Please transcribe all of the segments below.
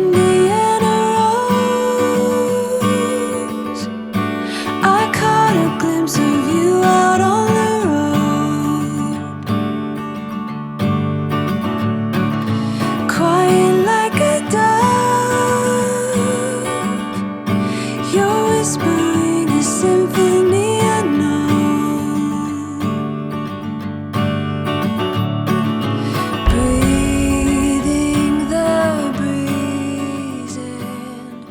Indiana rose. I caught a glimpse of you out on the road, quiet like a dove. You're whispering a symphony unknown, breathing the breeze in.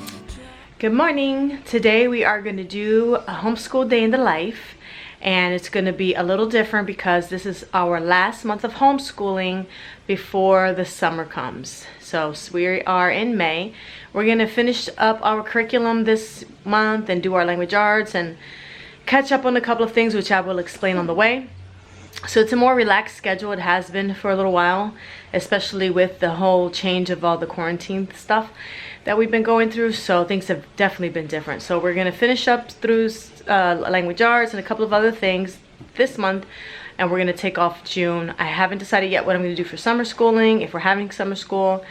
Good morning. Today we are going to do a homeschool day in the life, and it's going to be a little different because this is our last month of homeschooling before the summer comes. So we are in May. We're going to finish up our curriculum this month and do our language arts and catch up on a couple of things which I will explain on the way. So it's a more relaxed schedule. It has been for a little while, especially with the whole change of all the quarantine stuff that we've been going through. So things have definitely been different. So we're going to finish up through language arts and a couple of other things this month, and we're going to take off June. I haven't decided yet what I'm going to do for summer schooling, if we're having summer school.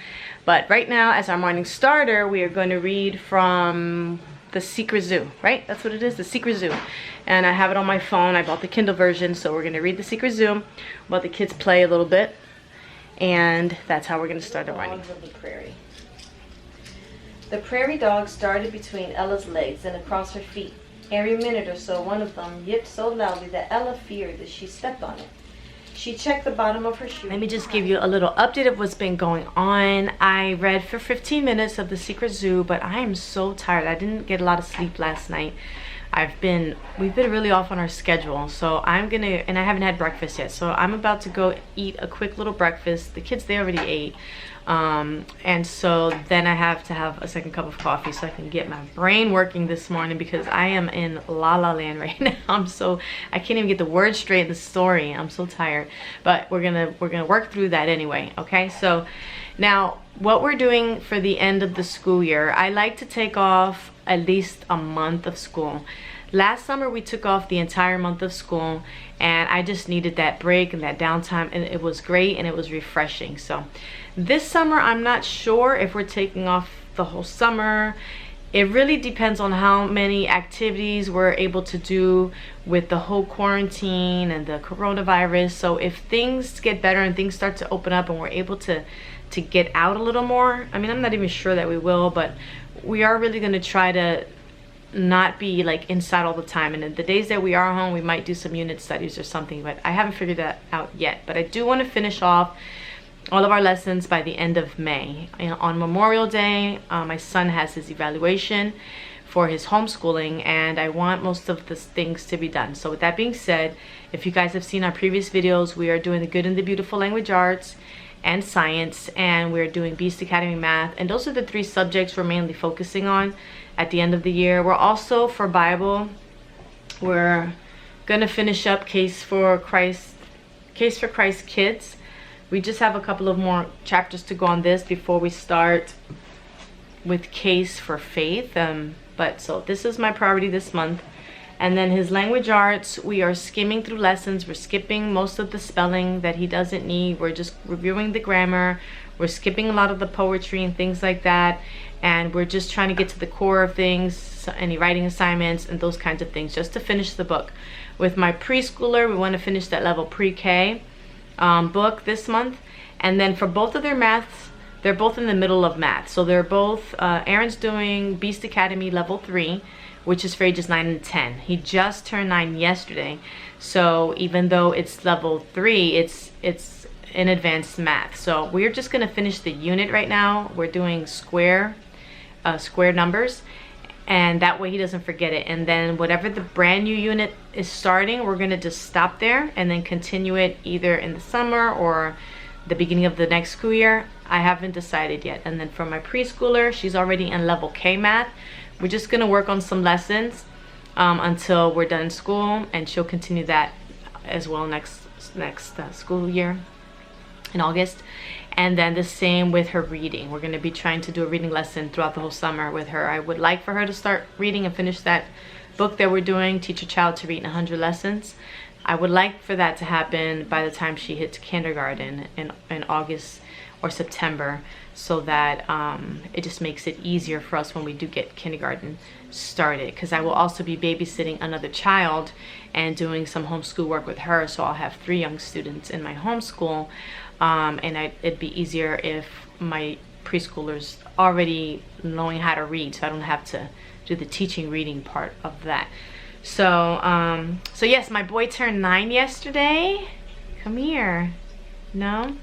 But right now, as our morning starter, we are going to read from The Secret Zoo, right? That's what it is, The Secret Zoo. And I have it on my phone. I bought the Kindle version, so we're going to read The Secret Zoo while the kids play a little bit. And that's how we're going to start the morning. Dogs of the prairie. The prairie dog started between Ella's legs and across her feet. Every minute or so, one of them yipped so loudly that Ella feared that she stepped on it. She checked the bottom of her shoe. Let me just give you a little update of what's been going on. I read for 15 minutes of The Secret Zoo, but I am so tired. I didn't get a lot of sleep last night. We've been really off on our schedule, so and I haven't had breakfast yet, so I'm about to go eat a quick little breakfast. The kids, they already ate, and so then I have to have a second cup of coffee so I can get my brain working this morning, because I am in la la land right now. I can't even get the words straight in the story. I'm so tired, but we're gonna work through that anyway. Okay, so now what we're doing for the end of the school year, I like to take off at least a month of school. Last summer we took off the entire month of school, and I just needed that break and that downtime, and it was great and it was refreshing. So this summer I'm not sure if we're taking off the whole summer. It really depends on how many activities we're able to do with the whole quarantine and the coronavirus. So if things get better and things start to open up and we're able to get out a little more, I mean, I'm not even sure that we will, but we are really going to try to not be like inside all the time. And the days that we are home, we might do some unit studies or something, but I haven't figured that out yet. But I do want to finish off all of our lessons by the end of May. On Memorial Day, my son has his evaluation for his homeschooling, and I want most of the things to be done. So with that being said, if you guys have seen our previous videos, we are doing the Good and the Beautiful language arts and science, and we're doing Beast Academy math, and those are the three subjects we're mainly focusing on at the end of the year. We're also, for Bible, we're gonna finish up Case for Christ Kids. We just have a couple of more chapters to go on this before we start with Case for Faith. But so this is my priority this month. And then his language arts, we are skimming through lessons. We're skipping most of the spelling that he doesn't need. We're just reviewing the grammar. We're skipping a lot of the poetry and things like that. And we're just trying to get to the core of things, any writing assignments and those kinds of things, just to finish the book. With my preschooler, we want to finish that level pre-K book this month. And then for both of their maths, they're both in the middle of math. So they're both, Aaron's doing Beast Academy level 3, which is for ages 9 and 10. He just turned 9 yesterday. So even though it's level 3, it's in advanced math. So we're just gonna finish the unit right now. We're doing square numbers, and that way he doesn't forget it. And then whatever the brand new unit is starting, we're gonna just stop there and then continue it either in the summer or the beginning of the next school year. I haven't decided yet. And then for my preschooler, she's already in level K math. We're just gonna work on some lessons until we're done school, and she'll continue that as well next school year in August. And then the same with her reading. We're going to be trying to do a reading lesson throughout the whole summer with her. I would like for her to start reading and finish that book that we're doing, Teach a Child to Read in 100 Lessons. I would like for that to happen by the time she hits kindergarten in August or September, so that it just makes it easier for us when we do get kindergarten started, because I will also be babysitting another child and doing some homeschool work with her, so I'll have 3 young students in my homeschool, and it'd be easier if my preschoolers already knowing how to read, so I don't have to do the teaching reading part of that. So so yes, my boy turned 9 yesterday. Come here. No,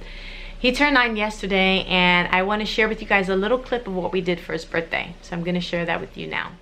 he turned 9 yesterday, and I want to share with you guys a little clip of what we did for his birthday, so I'm going to share that with you now.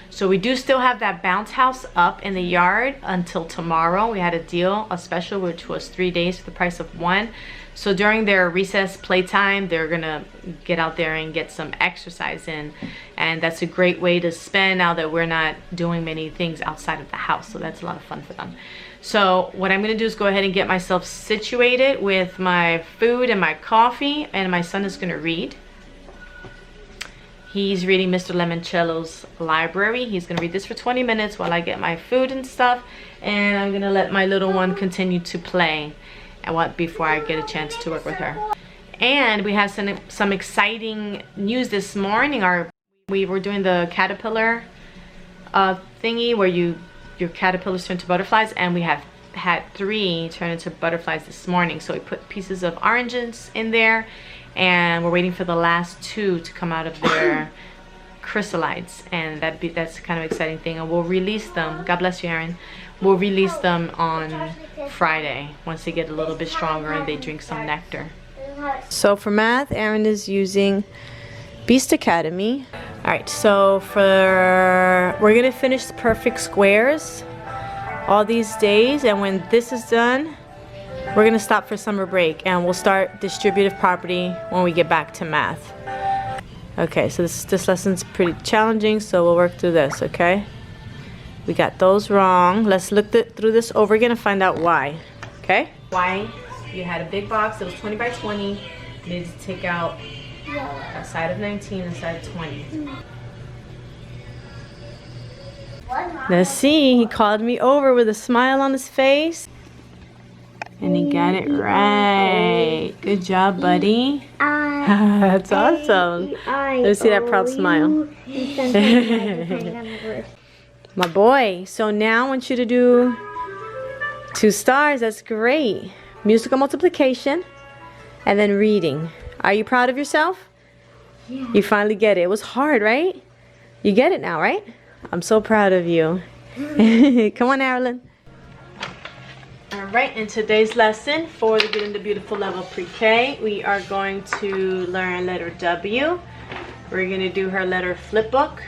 So we do still have that bounce house up in the yard until tomorrow. We had a deal, a special, which was 3 days for the price of 1. So during their recess playtime, they're gonna get out there and get some exercise in. And that's a great way to spend now that we're not doing many things outside of the house. So that's a lot of fun for them. So what I'm gonna do is go ahead and get myself situated with my food and my coffee, and my son is gonna read. He's reading Mr. Lemoncello's library. He's gonna read this for 20 minutes while I get my food and stuff, and I'm gonna let my little one continue to play before I get a chance to work with her. And we have some exciting news this morning. We were doing the caterpillar thingy where your caterpillars turn to butterflies, and we have had 3 turn into butterflies this morning. So we put pieces of oranges in there, and we're waiting for the last 2 to come out of their chrysalides, and that's kind of exciting thing. And we'll release them. God bless you, Aaron. We'll release them on Friday once they get a little bit stronger and they drink some nectar. So for math, Aaron is using Beast Academy. All right, so we're gonna finish the perfect squares all these days, and when this is done, we're gonna stop for summer break, and we'll start distributive property when we get back to math. Okay, so this lesson's pretty challenging, so we'll work through this, okay? We got those wrong. Let's look through this over again and find out why, okay? Why you had a big box that was 20 by 20. You needed to take out a side of 19 and a side of 20. Let's see, he called me over with a smile on his face. And he got it right. Good job, buddy. That's awesome. Let's see that proud smile. My boy. So now I want you to do 2 stars. That's great. Musical multiplication and then reading. Are you proud of yourself? Yeah. You finally get it. It was hard, right? You get it now, right? I'm so proud of you. Come on, Marilyn. Alright, in today's lesson for the Getting the Beautiful level pre-K, we are going to learn letter W. We're going to do her letter flip book.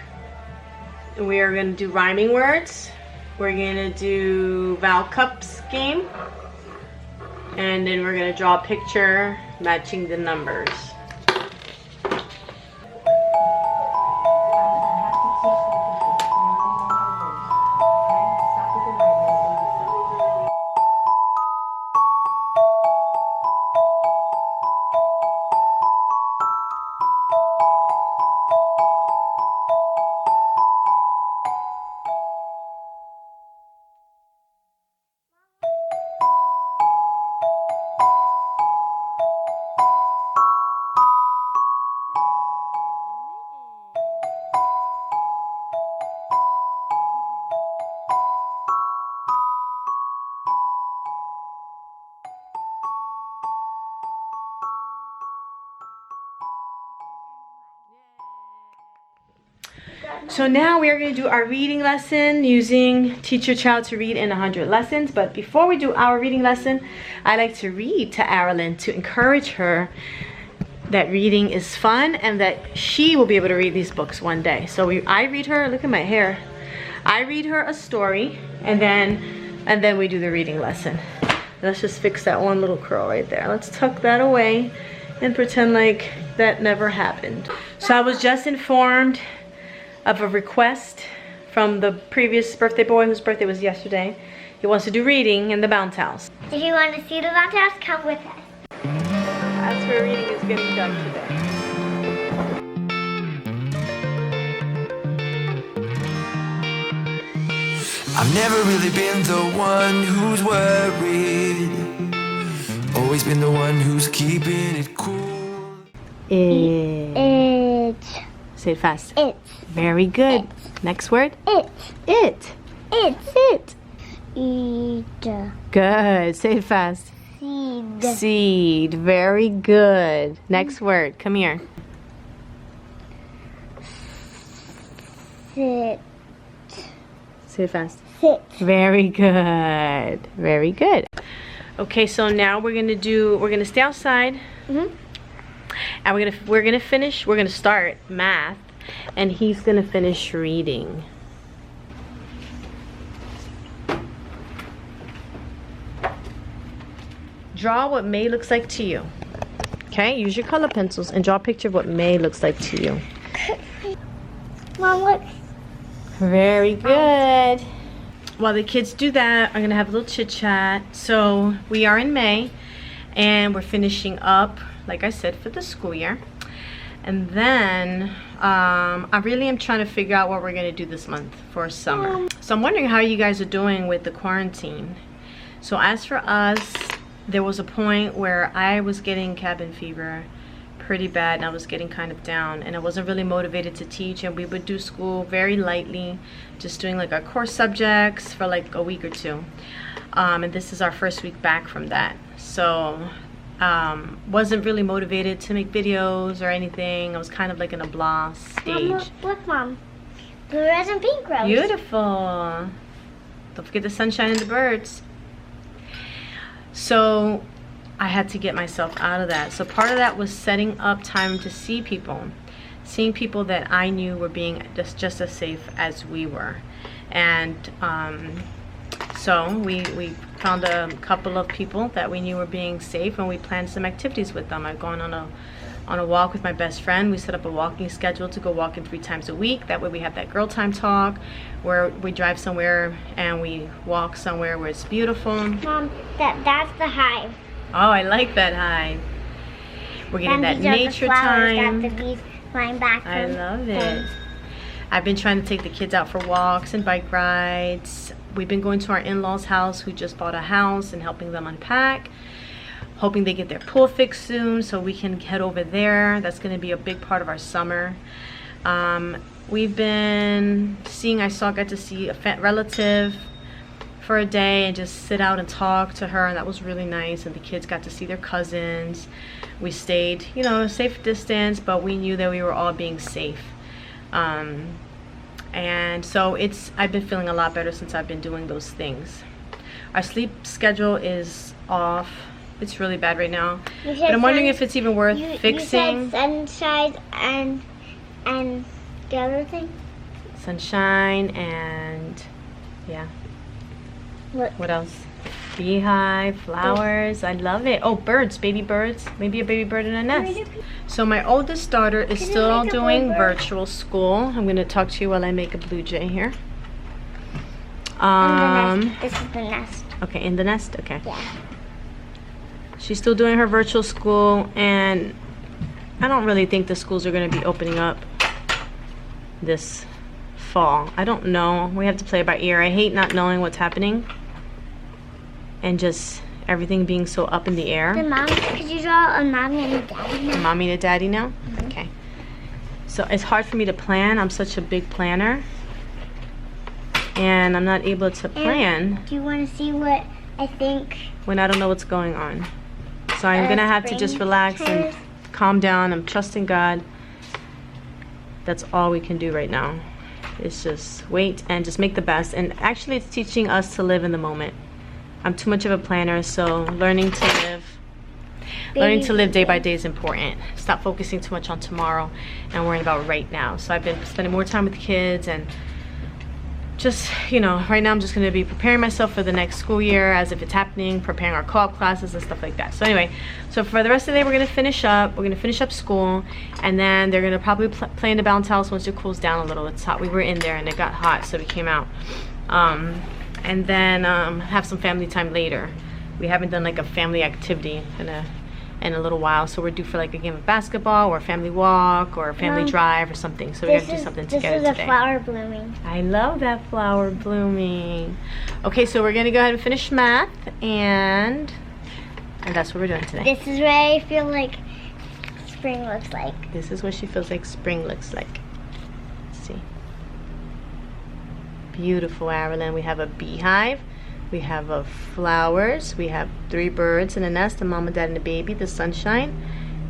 We are going to do rhyming words. We're going to do vowel cups game. And then we're going to draw a picture matching the numbers. So now we are going to do our reading lesson using Teach Your Child to Read in 100 Lessons. But before we do our reading lesson, I like to read to Arilyn to encourage her that reading is fun and that she will be able to read these books one day. So I read her, look at my hair. I read her a story and then we do the reading lesson. Let's just fix that one little curl right there. Let's tuck that away and pretend like that never happened. So I was just informed of a request from the previous birthday boy whose birthday was yesterday. He wants to do reading in the bounce house. If you want to see the bounce house, come with us. That's where reading is getting done today. I've never really been the one who's worried. Always been the one who's keeping it cool. It's. Say it fast. It's. Very good. It. Next word. It. It. It's. It. Eat. Good. Say it fast. Seed. Seed. Very good. Next word. Come here. Sit. Say it fast. Sit. Very good. Very good. Okay, so now we're gonna stay outside. Mhm. And we're gonna start math, and he's gonna finish reading. Draw what May looks like to you. Okay, use your color pencils and draw a picture of what May looks like to you. Mom, look. Very good. While the kids do that, I'm gonna have a little chit chat. So we are in May and we're finishing up, like I said, for the school year. And then I really am trying to figure out what we're gonna do this month for summer. So I'm wondering how you guys are doing with the quarantine. So as for us, there was a point where I was getting cabin fever pretty bad and I was getting kind of down and I wasn't really motivated to teach, and we would do school very lightly, just doing like our core subjects for like a week or two. And this is our first week back from that. So wasn't really motivated to make videos or anything. I was kind of like in a blah stage. Mom, look, Mom. The red and pink rose. Beautiful. Don't forget the sunshine and the birds. So I had to get myself out of that. So part of that was setting up time to see people. Seeing people that I knew were being just as safe as we were. And so we found a couple of people that we knew were being safe, and we planned some activities with them. I've gone on a walk with my best friend. We set up a walking schedule to go walking 3 times a week. That way we have that girl time talk where we drive somewhere and we walk somewhere where it's beautiful. Mom, that's the hive. Oh, I like that hive. We're getting that nature time. That the bees flying back I from love it. I've been trying to take the kids out for walks and bike rides. We've been going to our in-laws' house who just bought a house and helping them unpack. Hoping they get their pool fixed soon so we can head over there. That's going to be a big part of our summer. We've been seeing, got to see a relative for a day and just sit out and talk to her, and that was really nice. And the kids got to see their cousins. We stayed, you know, a safe distance, but we knew that we were all being safe. And so I've been feeling a lot better since I've been doing those things. Our sleep schedule is off. It's really bad right now. But I'm wondering if it's even worth fixing. You said sunshine and the other thing? Sunshine and, yeah. What else? Beehive, flowers. I love it. Oh, birds, baby birds. Maybe a baby bird in a nest. So my oldest daughter is still doing virtual school. I'm going to talk to you while I make a blue jay here. This is the nest. Okay, in the nest? Okay. Yeah. She's still doing her virtual school, and I don't really think the schools are going to be opening up this fall. I don't know. We have to play it by ear. I hate not knowing what's happening and just everything being so up in the air. Could you draw a mommy and a daddy now? A mommy and a daddy now? Mm-hmm. Okay. So it's hard for me to plan. I'm such a big planner, and I'm not able to plan. Do you want to see what I think? When I don't know what's going on. So I'm going to have to just relax and calm down. I'm trusting God. That's all we can do right now. It's just wait and just make the best. And actually it's teaching us to live in the moment. I'm too much of a planner, so learning to live day by day is important. Stop focusing too much on tomorrow and worrying about right now. So I've been spending more time with the kids, and just, you know, right now I'm just going to be preparing myself for the next school year as if it's happening, preparing our co-op classes and stuff like that. So anyway, so for the rest of the day we're going to finish up. We're going to finish up school, and then they're going to probably play in the bounce house once it cools down a little. It's hot. We were in there and it got hot, so we came out. And then have some family time later. We haven't done like a family activity in a little while, so we're due for like a game of basketball or a family walk or a family drive or something. So we're gonna do something together today. This is a flower blooming. I love that flower blooming. Okay, so we're gonna go ahead and finish math, and that's what we're doing today. This is what I feel like spring looks like. This is what she feels like spring looks like. Let's see. Beautiful, Arilyn. We have a beehive. We have flowers. We have 3 birds in a nest, a mama, dad, and a baby, the sunshine,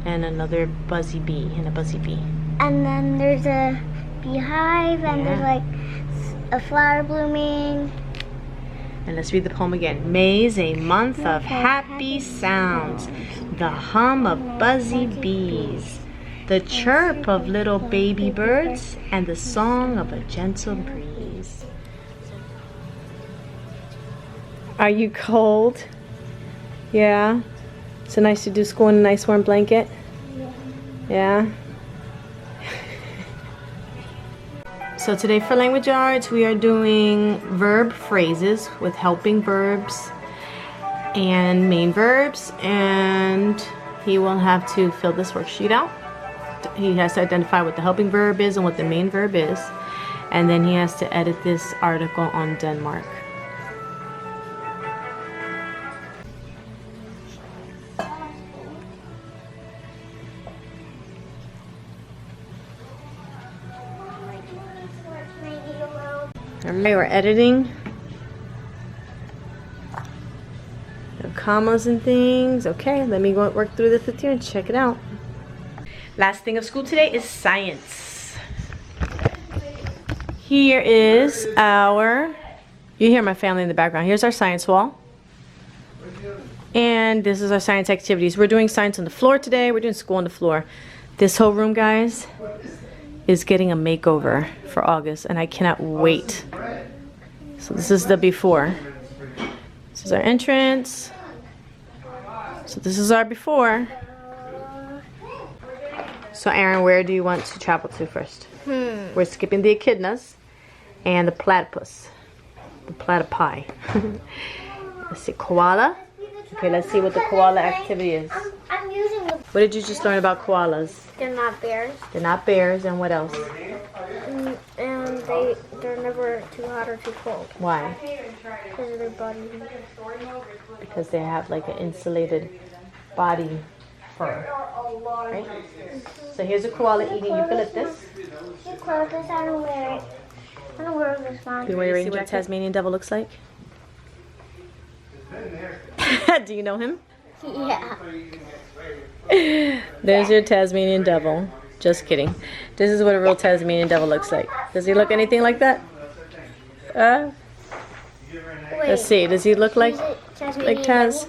and another buzzy bee and a buzzy bee. And then there's a beehive, and there's like a flower blooming. And let's read the poem again. May's a month of happy sounds, the hum of buzzy bees, the chirp of little baby birds, and the song of a gentle breeze. Are you cold? Yeah? So nice to do school in a nice warm blanket? Yeah? So today for language arts we are doing verb phrases with helping verbs and main verbs, and he will have to fill this worksheet out. He has to identify what the helping verb is and what the main verb is, and then he has to edit this article on Denmark. Alright, we're editing the commas and things. Okay, let me go work through this with you and check it out. Last thing of school today is science. Here is our, you hear my family in the background. Here's our science wall. And this is our science activities. We're doing science on the floor today. We're doing school on the floor. This whole room, guys, is getting a makeover for August, and I cannot wait. So this is the before. This is our entrance. So this is our before. So Aaron, where do you want to travel to first? We're skipping the echidnas and the platypus. The platypi. Let's see, koala. Okay, let's see what the koala activity is. I'm using the... What did you just learn about koalas? They're not bears. They're not bears, and what else? And they're never too hot or too cold. Why? Because of their body. Because they have like an insulated body fur. Right? So here's a koala eating eucalyptus. Eucalyptus, I don't wear it. I don't wear this one. You want to see what a Tasmanian devil looks like? Do you know him? Yeah. There's your Tasmanian devil. Just kidding. This is what a real Tasmanian devil looks like. Does he look anything like that? Let's see. Does he look like Taz?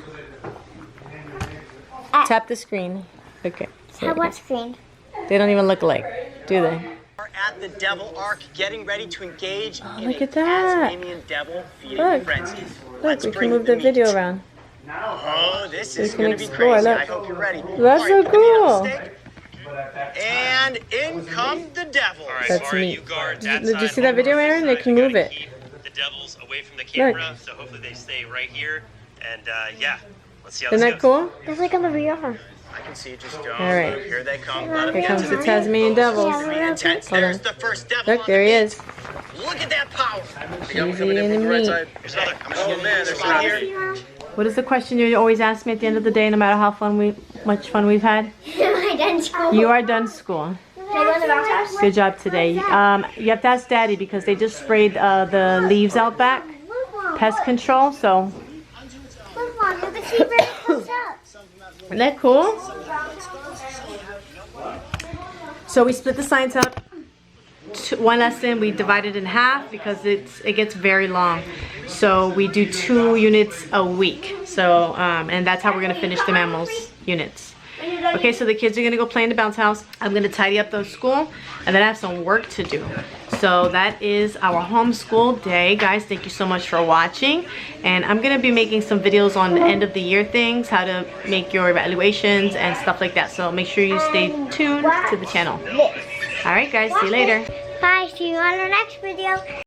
Tap the screen. Okay. What screen? They don't even look alike, do they? We're at the Devil Ark, getting ready to engage in look a at that. Tasmanian devil feeding Look. frenzy. Look, Let's we can bring move the meat. video around. Oh, this We is can going to be explore, crazy. look. I hope you're ready. That's All so right, put me on the cool. stick. And in come the devils. All right, That's Mara, neat. you guard Did that you side, see that video, Homer, Aaron? this They can side. You move gotta it. keep the devils away from the camera, so hopefully they stay right here. And yeah, let's see how Isn't this that goes. cool? That's like on the VR. I can see it just go. All right. Here they come. Let 'em Here get comes to the meat. Tasmanian devils. Yeah, Be intense. Hold There's on. the first devil. Look, on there the he meat. is. Look at that power. Easy in the meat. Here's another. Oh man, there's one here. What is the question you always ask me at the end of the day, no matter how much fun we've had? Am I done school? You are done school. Can I go in the bounce house? Good job today. You have to ask Daddy because they just sprayed the leaves out back. Pest control, so. Look, Mom, you can see where it comes up. Isn't that cool? So we split the science up one lesson, we divide it in half because it gets very long. So we do 2 units a week. So, and that's how we're gonna finish the mammals units. Okay, so the kids are gonna go play in the bounce house. I'm gonna tidy up the school, and then I have some work to do. So that is our homeschool day. Guys, thank you so much for watching. And I'm gonna be making some videos on the end of the year things, how to make your evaluations and stuff like that. So make sure you stay tuned to the channel. All right, guys, see you later. Bye, see you on our next video.